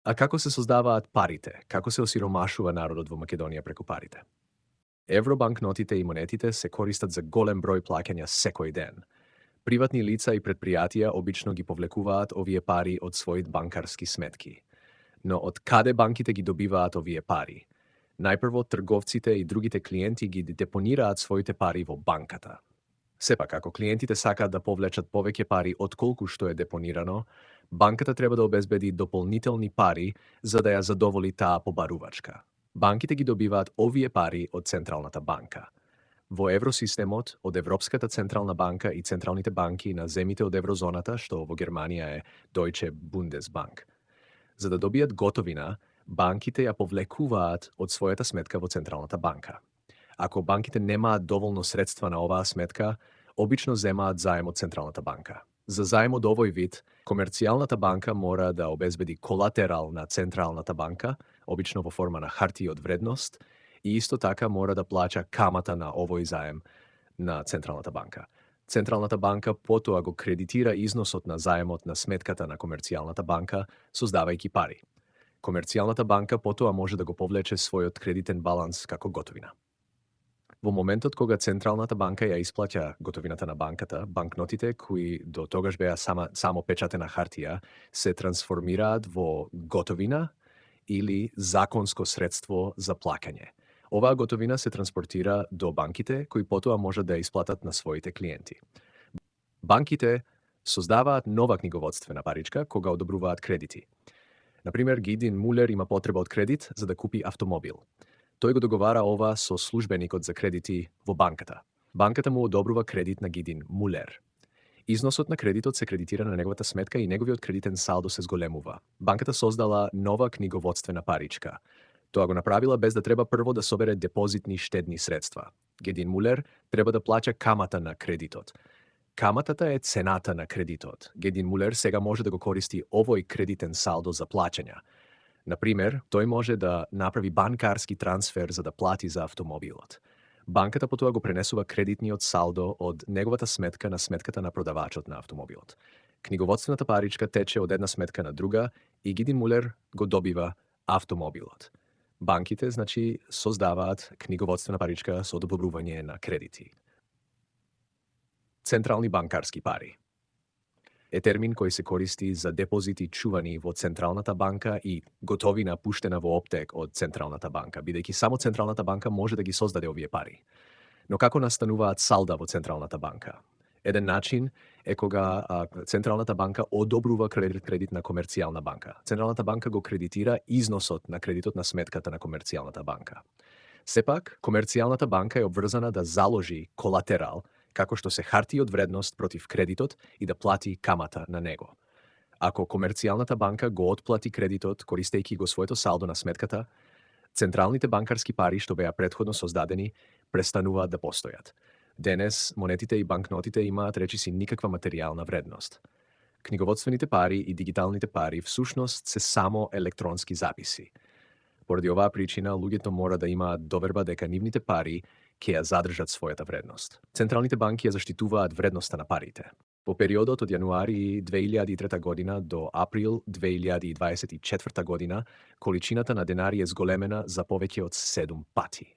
A kako se создаваат парите? Како се осиромашува народот во Македонија преку парите? Евробанкнотите и монетите се користат за голем број плаќања секој ден. Приватни лица и предпријатија обично ги повлекуваат овие пари од своите банкарски сметки. Но од каде банките ги добиваат овие пари? Најпрво трговците и другите клиенти ги депонираат своите пари во банката. Сепак, ако клиентите сакаат да повлечат повеќе пари отколку што е депонирано, банката треба да обезбеди дополнителни пари за да ја задоволи таа побарувачка. Банките ги добиваат овие пари од Централната банка. Во евросистемот, од Европската централна банка и централните банки на земите од еврозоната, што во Германија е Deutsche Bundesbank. За да добијат готовина, банките ја повлекуваат од својата сметка во Централната банка. Ако банките немаат доволно средства на оваа сметка, обично земаат заем од Централната банка. За заем од овој вид, Комерцијалната банка мора да обезбеди колатерал на Централната банка, обично во форма на хартија од вредност, и исто така мора да плаќа камата на овој заем на Централната банка. Централната банка потоа го кредитира износот на заемот на сметката на Комерцијалната банка, создавајќи пари. Комерцијалната банка потоа може да го повлече својот кредитен баланс како готовина. Во моментот кога Централната банка ја исплаќа готовината на банката, банкнотите кои до тогаш беа само печатена хартија се трансформираат во готовина или законско средство за плаќање. Оваа готовина се транспортира до банките кои потоа можат да ја исплатат на своите клиенти. Банките создаваат нова книговодствена паричка кога одобруваат кредити. Например, Гидин Мулер има потреба од кредит за да купи автомобил. Тој го договара ова со службеникот за кредити во банката. Банката му одобрува кредит на Гидин Мулер. Износот на кредитот се кредитира на неговата сметка и неговиот кредитен салдо се зголемува. Банката создала нова книговодствена паричка. Тоа го направила без да треба прво да собере депозитни штедни средства. Гидин Мулер треба да плаќа камата на кредитот. Каматата е цената на кредитот. Гидин Мулер сега може да го користи овој кредитен салдо за плаќања. Например, тој може да направи банкарски трансфер за да плати за автомобилот. Банката потоа го пренесува кредитниот салдо од неговата сметка на сметката на продавачот на автомобилот. Книговодствената паричка тече од една сметка на друга и Гидин Мулер го добива автомобилот. Банките, значи, создаваат книговодствена паричка со одобрување на кредити. Централни банкарски пари е термин кој се користи за депозити чувани во Централната банка и готовина пуштена во оптек од Централната банка, бидејќи само Централната банка може да ги создаде овие пари. Но како настануваат салда во Централната банка? Еден начин е кога Централната банка одобрува кредит на Комерцијална банка. Централната банка го кредитира износот на кредитот на сметката на Комерцијалната банка. Сепак, Комерцијалната банка е обврзана да заложи колатерал како што се хартии од вредност против кредитот и да плати камата на него. Ако Комерцијалната банка го отплати кредитот користејќи го своето салдо на сметката, централните банкарски пари што беа претходно создадени престануваат да постојат. Денес монетите и банкнотите имаат речиси никаква материјална вредност. Книговодствените пари и дигиталните пари всушност се само електронски записи. Поради оваа причина, луѓето мора да имаат доверба дека нивните пари ќе ја задржат својата вредност. Централните банки ја заштитуваат вредноста на парите. Во периодот од јануари 2003 година до април 2024 година, количината на денари е зголемена за повеќе од 7 пати.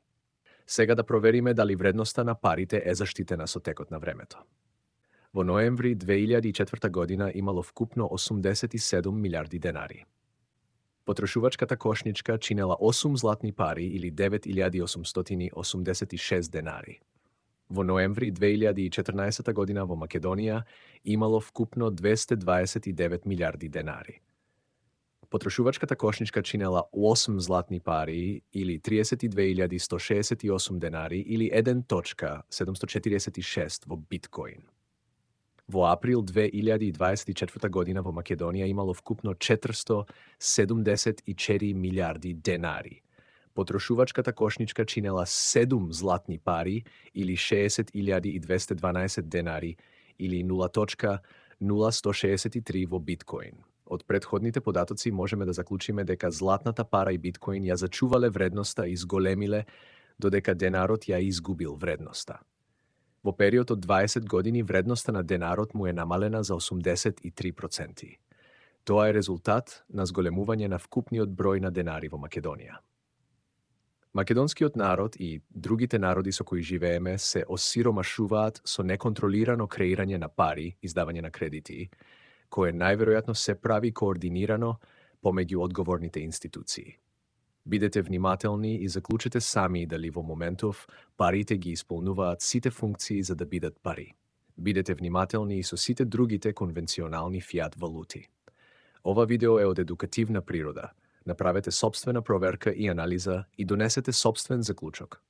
Сега да провериме дали вредноста на парите е заштитена со текот на времето. Во ноември 2004 година имало вкупно 87 милиарди денари. Потрошувачката кошничка чинела 8 златни пари или 9886 денари. Во ноември 2014 година во Македонија имало вкупно 229 милиарди денари. Потрошувачката кошничка чинела 8 златни пари или 32.168 денари или 1.746 во биткоин. Во април 2024 година во Македонија имало вкупно 474 милиарди денари. Потрошувачката кошничка чинела 7 златни пари или 60.212 денари или 0.0163 во биткоин. Од претходните податоци можеме да заклучиме дека златната пара и биткоин ја зачувале вредноста и зголемиле додека денарот ја изгубил вредноста. Во период од 20 години вредноста на денарот му е намалена за 83%. Тоа е резултат на зголемување на вкупниот број на денари во Македонија. Македонскиот народ и другите народи со кои живееме се осиромашуваат со неконтролирано креирање на пари, издавање на кредити, кое најверојатно се прави координирано помеѓу одговорните институции. Бидете внимателни и заклучете сами дали во моментов парите ги исполнуваат сите функции за да бидат пари. Бидете внимателни и со сите другите конвенционални фиат валути. Ова видео е од едукативна природа. Направете собствена проверка и анализа и донесете собствен заклучок.